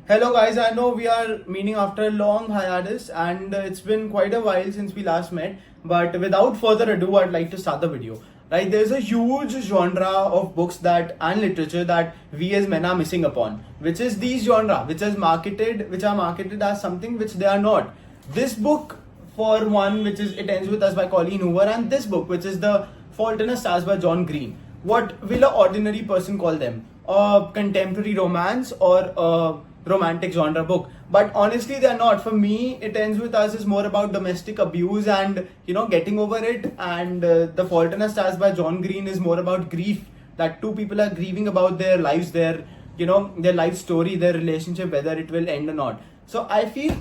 Hello guys, I know we are meeting after a long hiatus and it's been quite a while since we last met, but without further ado I'd like to start the video. Right, there's a huge genre of books that and literature that we as men are missing upon, which is these genre which are marketed as something which they are not. This book, for one, which is It Ends With Us by Colleen Hoover, and this book which is The Fault in Our Stars by John Green. What will an ordinary person call them? A contemporary romance or a romantic genre book? But honestly, they're not. For me, It Ends With Us is more about domestic abuse and getting over it. And The Fault in Our Stars by John Green is more about grief, that two people are grieving about their lives, their life story, their relationship, whether it will end or not. So I feel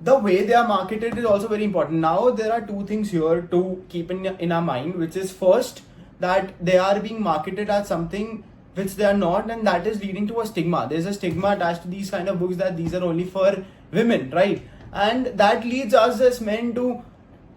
the way they are marketed is also very important. Now there are two things here to keep in our mind, which is first, that they are being marketed as something which they are not, and that is leading to a stigma. There's a stigma attached to these kind of books that these are only for women, right? And that leads us as men to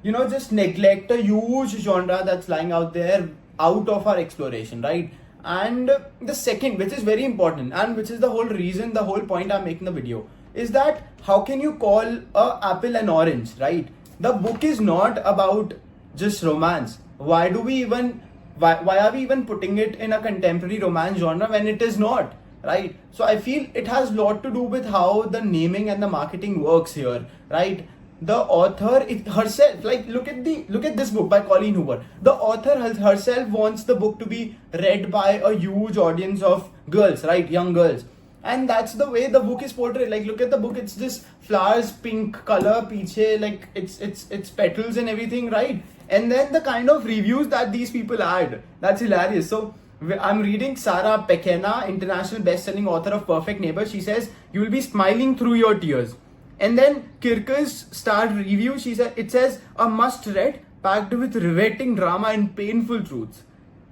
just neglect a huge genre that's lying out there, out of our exploration, right? And the second, which is very important and which is the whole reason, the whole point I'm making the video, is that how can you call a apple an orange, right? The book is not about just romance. Why are we even putting it in a contemporary romance genre when it is not, right? So I feel it has a lot to do with how the naming and the marketing works here, right? The author herself, like, look at this book by Colleen Hoover. The author herself wants the book to be read by a huge audience of girls, right? Young girls. And that's the way the book is portrayed. Like, look at the book, it's this flowers, pink color, piche, like it's petals and everything, right? And then the kind of reviews that these people add, that's hilarious. So I'm reading Sarah Pekena, international best-selling author of Perfect Neighbor. She says, "You will be smiling through your tears." And then Kirkus star review, it says, "A must-read, packed with riveting drama and painful truths."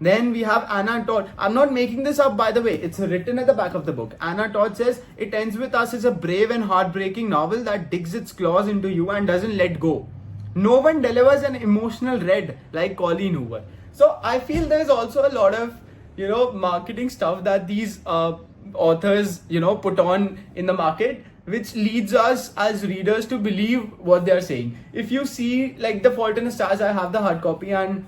Then we have Anna Todd. I'm not making this up, by the way. It's written at the back of the book. Anna Todd says, "It Ends With Us is a brave and heartbreaking novel that digs its claws into you and doesn't let go. No one delivers an emotional read like Colleen Hoover." So I feel there's also a lot of, marketing stuff that these authors, put on in the market, which leads us as readers to believe what they're saying. If you see, like, The Fault in Our Stars, I have the hard copy, and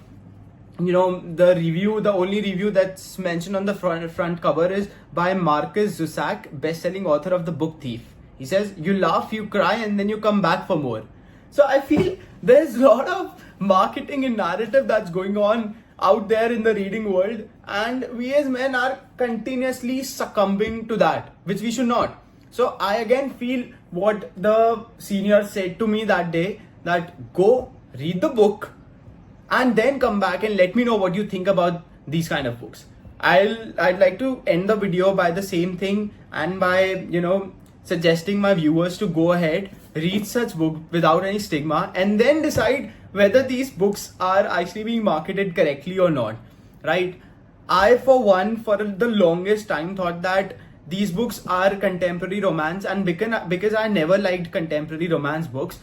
the only review that's mentioned on the front cover is by Marcus Zusak, best-selling author of The Book Thief. He says, "You laugh, you cry, and then you come back for more." So I feel there's a lot of marketing and narrative that's going on out there in the reading world, and we as men are continuously succumbing to that, which we should not. So I again feel what the senior said to me that day, that go read the book and then come back and let me know what you think about these kind of books. I'd like to end the video by the same thing, and by suggesting my viewers to go ahead, read such book without any stigma, and then decide whether these books are actually being marketed correctly or not, right? I, for one, for the longest time thought that these books are contemporary romance, and because I never liked contemporary romance books,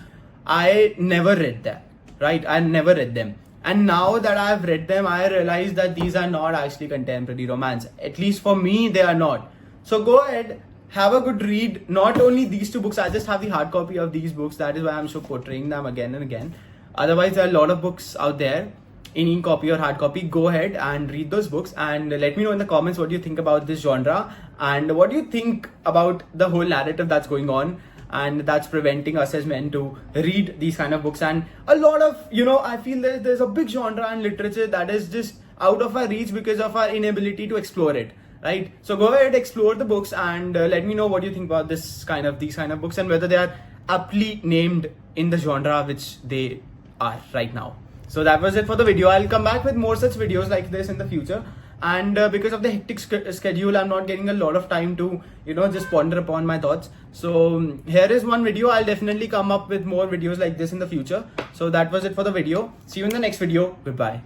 I never read them, right? I never read them. And now that I've read them, I realize that these are not actually contemporary romance. At least for me, they are not. So go ahead, have a good read. Not only these two books, I just have the hard copy of these books. That is why I'm so portraying them again and again. Otherwise, there are a lot of books out there in e-copy or hard copy. Go ahead and read those books, and let me know in the comments what you think about this genre, and what you think about the whole narrative that's going on and that's preventing us as men to read these kind of books. And a lot of, I feel there's a big genre and literature that is just out of our reach because of our inability to explore it, right? So go ahead, explore the books, and let me know what you think about these kind of books, and whether they are aptly named in the genre which they are right now. So that was it for the video. I'll come back with more such videos like this in the future. And because of the hectic schedule, I'm not getting a lot of time to, just ponder upon my thoughts. So here is one video. I'll definitely come up with more videos like this in the future. So that was it for the video. See you in the next video. Goodbye.